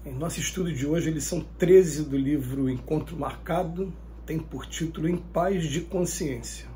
Em nosso estudo de hoje, eles são 13 do livro Encontro Marcado, tem por título Em Paz de Consciência.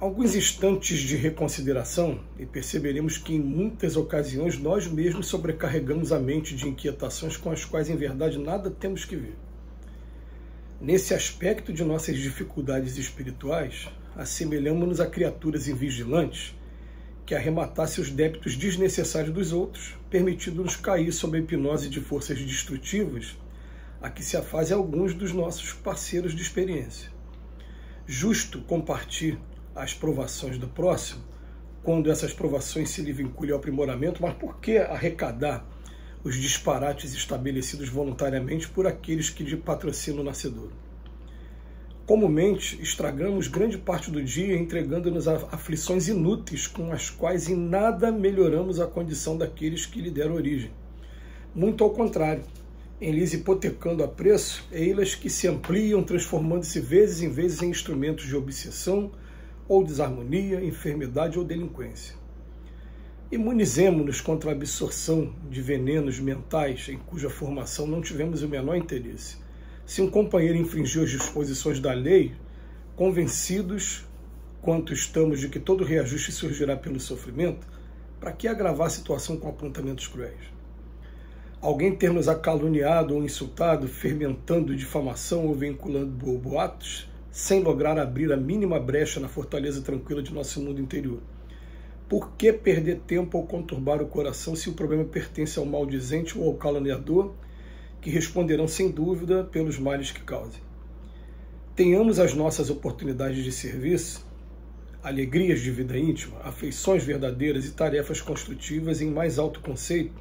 Alguns instantes de reconsideração e perceberemos que em muitas ocasiões nós mesmos sobrecarregamos a mente de inquietações com as quais em verdade nada temos que ver. Nesse aspecto de nossas dificuldades espirituais, assemelhamos-nos a criaturas invigilantes que arrematassem os débitos desnecessários dos outros, permitindo-nos cair sob a hipnose de forças destrutivas a que se afazem alguns dos nossos parceiros de experiência. Justo compartilhar as provações do próximo, quando essas provações se lhe vinculam ao aprimoramento, mas por que arrecadar os disparates estabelecidos voluntariamente por aqueles que lhe patrocinam o nascedouro? Comumente, estragamos grande parte do dia entregando-nos a aflições inúteis com as quais em nada melhoramos a condição daqueles que lhe deram origem. Muito ao contrário, em lhes hipotecando a preço, ei-las que se ampliam, transformando-se vezes em vezes em instrumentos de obsessão ou desarmonia, enfermidade ou delinquência. Imunizemo-nos contra a absorção de venenos mentais em cuja formação não tivemos o menor interesse. Se um companheiro infringiu as disposições da lei, convencidos quanto estamos de que todo reajuste surgirá pelo sofrimento, para que agravar a situação com apontamentos cruéis? Alguém ter nos acaluniado ou insultado, fermentando difamação ou vinculando boatos, sem lograr abrir a mínima brecha na fortaleza tranquila de nosso mundo interior? Por que perder tempo ou conturbar o coração se o problema pertence ao maldizente ou ao caluniador, que responderão sem dúvida pelos males que causem? Tenhamos as nossas oportunidades de serviço, alegrias de vida íntima, afeições verdadeiras e tarefas construtivas em mais alto conceito,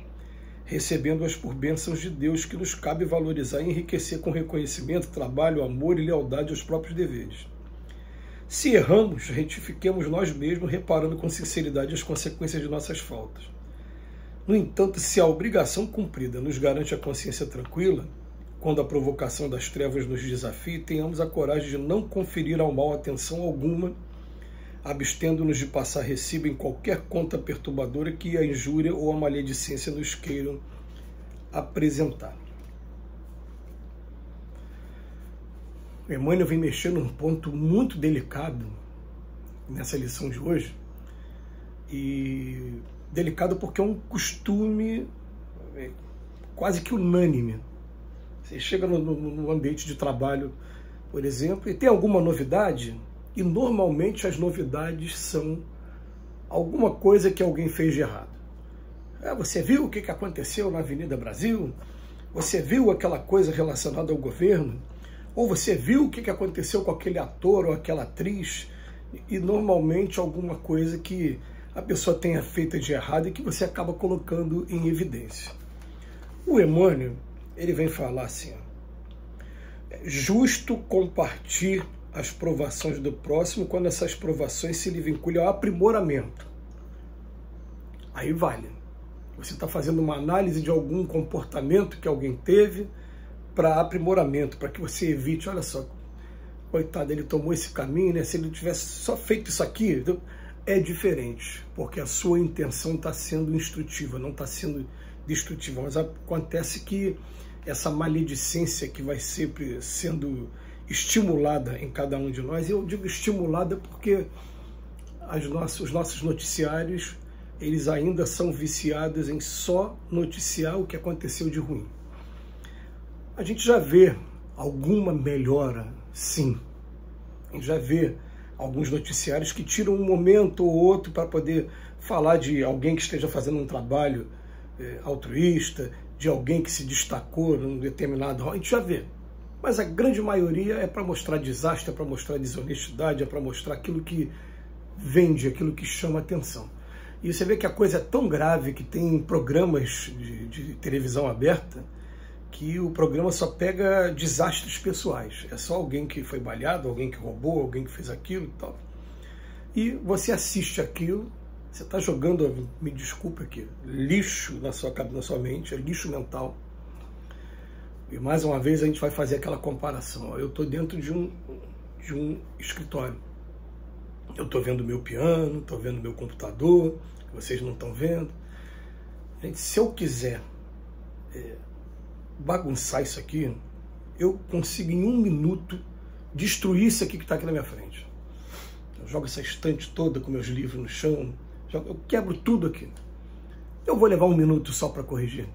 recebendo-as por bênçãos de Deus que nos cabe valorizar e enriquecer com reconhecimento, trabalho, amor e lealdade aos próprios deveres. Se erramos, retifiquemos nós mesmos, reparando com sinceridade as consequências de nossas faltas. No entanto, se a obrigação cumprida nos garante a consciência tranquila, quando a provocação das trevas nos desafia, tenhamos a coragem de não conferir ao mal atenção alguma, abstendo-nos de passar recibo em qualquer conta perturbadora que a injúria ou a maledicência nos queiram apresentar. O Emmanuel vem mexer num ponto muito delicado nessa lição de hoje, e delicado porque é um costume quase que unânime. Você chega no ambiente de trabalho, por exemplo, e tem alguma novidade, e normalmente as novidades são alguma coisa que alguém fez de errado. Você viu o que aconteceu na Avenida Brasil? Você viu aquela coisa relacionada ao governo? Ou você viu o que aconteceu com aquele ator ou aquela atriz? E normalmente alguma coisa que a pessoa tenha feito de errado e que você acaba colocando em evidência. O Emmanuel, ele vem falar assim, justo compartilhar as provações do próximo quando essas provações se lhe vinculam ao aprimoramento. Aí vale. Você está fazendo uma análise de algum comportamento que alguém teve para aprimoramento, para que você evite, olha só, coitado, ele tomou esse caminho, né? Se ele tivesse só feito isso aqui, é diferente, porque a sua intenção está sendo instrutiva, não está sendo destrutiva. Mas acontece que essa maledicência que vai sempre sendo estimulada em cada um de nós, eu digo estimulada porque os nossos noticiários, eles ainda são viciados em só noticiar o que aconteceu de ruim. A gente já vê alguma melhora, sim. A gente já vê alguns noticiários que tiram um momento ou outro para poder falar de alguém que esteja fazendo um trabalho altruísta, de alguém que se destacou num determinado rol. A gente já vê. Mas a grande maioria é para mostrar desastre, é para mostrar desonestidade, é para mostrar aquilo que vende, aquilo que chama atenção. E você vê que a coisa é tão grave que tem programas de televisão aberta que o programa só pega desastres pessoais. É só alguém que foi baleado, alguém que roubou, alguém que fez aquilo e tal. E você assiste aquilo, você está jogando, me desculpa aqui, lixo na sua mente, é lixo mental. E mais uma vez a gente vai fazer aquela comparação. Eu estou dentro de um escritório. Eu estou vendo meu piano, estou vendo meu computador, que vocês não estão vendo. Gente, se eu quiser bagunçar isso aqui, eu consigo em 1 minuto destruir isso aqui que está aqui na minha frente. Eu jogo essa estante toda com meus livros no chão, eu quebro tudo aqui. Eu vou levar 1 minuto só para corrigir,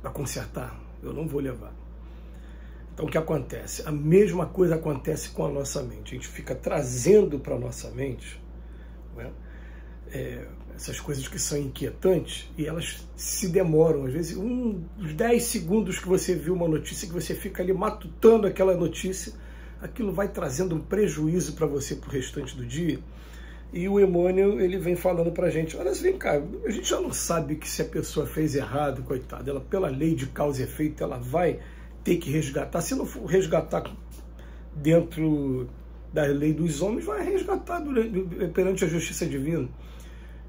para consertar? Eu não vou levar. Então o que acontece? A mesma coisa acontece com a nossa mente. A gente fica trazendo para a nossa mente, né, essas coisas que são inquietantes, e elas se demoram. Às vezes, uns 10 segundos que você viu uma notícia, que você fica ali matutando aquela notícia, aquilo vai trazendo um prejuízo para você para o restante do dia. E o Emmanuel, ele vem falando para a gente, olha, vem cá, a gente já não sabe que se a pessoa fez errado, coitada, ela, pela lei de causa e efeito, ela vai ter que resgatar. Se não for resgatar dentro da lei dos homens, vai resgatar perante a justiça divina.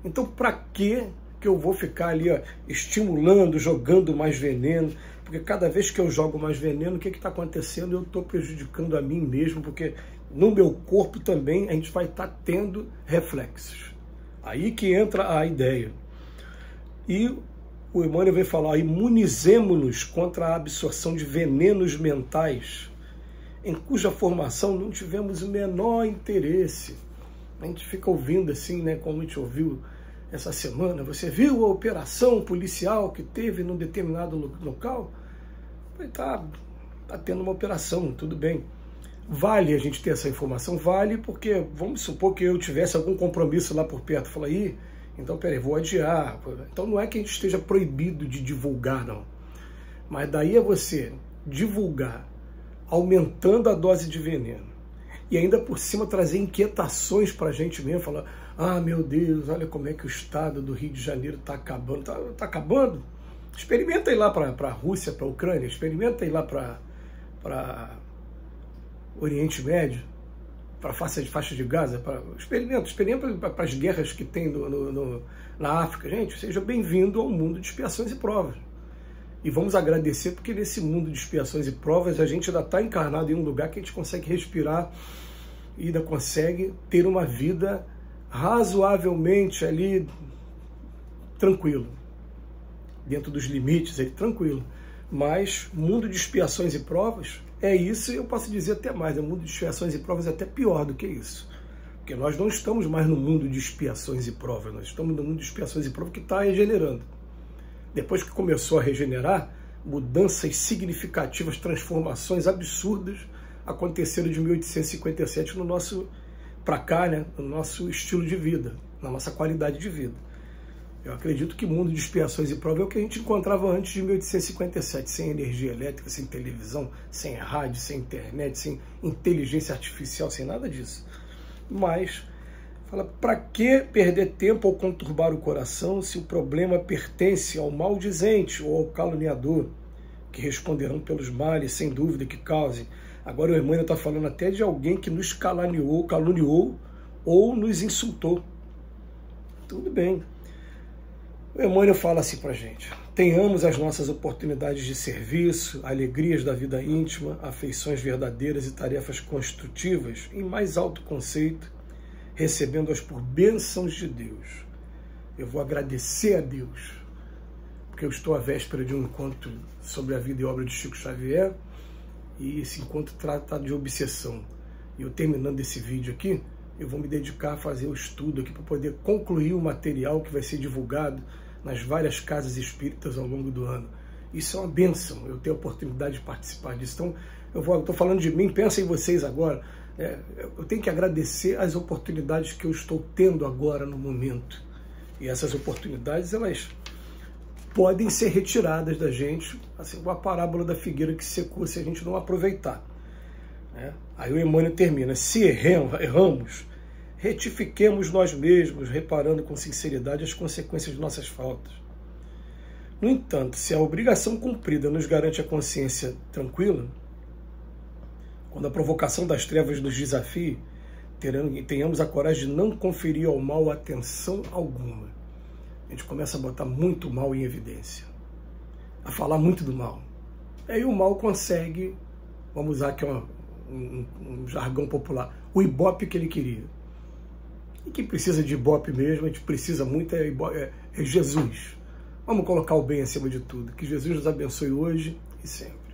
Então, para que eu vou ficar ali, ó, estimulando, jogando mais veneno? Porque cada vez que eu jogo mais veneno, o que está acontecendo? Eu estou prejudicando a mim mesmo, porque no meu corpo também a gente vai estar tendo reflexos. Aí que entra a ideia. E o Emmanuel vai falar, imunizemo-nos contra a absorção de venenos mentais, em cuja formação não tivemos o menor interesse. A gente fica ouvindo assim, né, como a gente ouviu essa semana, você viu a operação policial que teve num determinado local? Tá tendo uma operação, tudo bem. Vale a gente ter essa informação? Vale, porque vamos supor que eu tivesse algum compromisso lá por perto. Fala aí, então peraí, vou adiar. Então não é que a gente esteja proibido de divulgar, não. Mas daí é você divulgar, aumentando a dose de veneno, e ainda por cima trazer inquietações para a gente mesmo, falar, ah, meu Deus, olha como é que o estado do Rio de Janeiro está acabando. Tá acabando? Experimenta ir lá para a Rússia, para a Ucrânia, experimenta ir lá para Oriente Médio, para a faixa de Gaza, experimenta para as guerras que tem na África. Gente, seja bem-vindo ao mundo de expiações e provas. E vamos agradecer porque nesse mundo de expiações e provas a gente ainda está encarnado em um lugar que a gente consegue respirar e ainda consegue ter uma vida razoavelmente ali tranquilo, dentro dos limites, ali, tranquilo. Mas mundo de expiações e provas é isso, e eu posso dizer até mais, o mundo de expiações e provas é até pior do que isso. Porque nós não estamos mais no mundo de expiações e provas, nós estamos no mundo de expiações e provas que está regenerando. Depois que começou a regenerar, mudanças significativas, transformações absurdas aconteceram de 1857 no nosso, para cá, né, no nosso estilo de vida, na nossa qualidade de vida. Eu acredito que o mundo de expiações e provas é o que a gente encontrava antes de 1857, sem energia elétrica, sem televisão, sem rádio, sem internet, sem inteligência artificial, sem nada disso. Mas fala, para que perder tempo ou conturbar o coração se o problema pertence ao maldizente ou ao caluniador, que responderão pelos males, sem dúvida, que causem. Agora o Emmanuel está falando até de alguém que nos caluniou ou nos insultou. Tudo bem. O Emmanuel fala assim para a gente, tenhamos as nossas oportunidades de serviço, alegrias da vida íntima, afeições verdadeiras e tarefas construtivas em mais alto conceito, recebendo-as por bênçãos de Deus. Eu vou agradecer a Deus, porque eu estou à véspera de um encontro sobre a vida e obra de Chico Xavier, e esse encontro trata de obsessão. E eu, terminando esse vídeo aqui, eu vou me dedicar a fazer o estudo aqui para poder concluir o material que vai ser divulgado nas várias casas espíritas ao longo do ano. Isso é uma bênção, eu ter a oportunidade de participar disso. Então, eu estou falando de mim, pensa em vocês agora. Eu tenho que agradecer as oportunidades que eu estou tendo agora no momento. E essas oportunidades, elas podem ser retiradas da gente, assim como a parábola da figueira que secou se a gente não aproveitar. Aí o Emmanuel termina, se erramos, retifiquemos nós mesmos, reparando com sinceridade as consequências de nossas faltas. No entanto, se a obrigação cumprida nos garante a consciência tranquila, quando a provocação das trevas nos desafie, tenhamos a coragem de não conferir ao mal atenção alguma. A gente começa a botar muito mal em evidência, a falar muito do mal. Aí o mal consegue, vamos usar aqui um jargão popular, o ibope que ele queria. E quem precisa de ibope mesmo, a gente precisa muito, é Jesus. Vamos colocar o bem acima de tudo. Que Jesus nos abençoe hoje e sempre.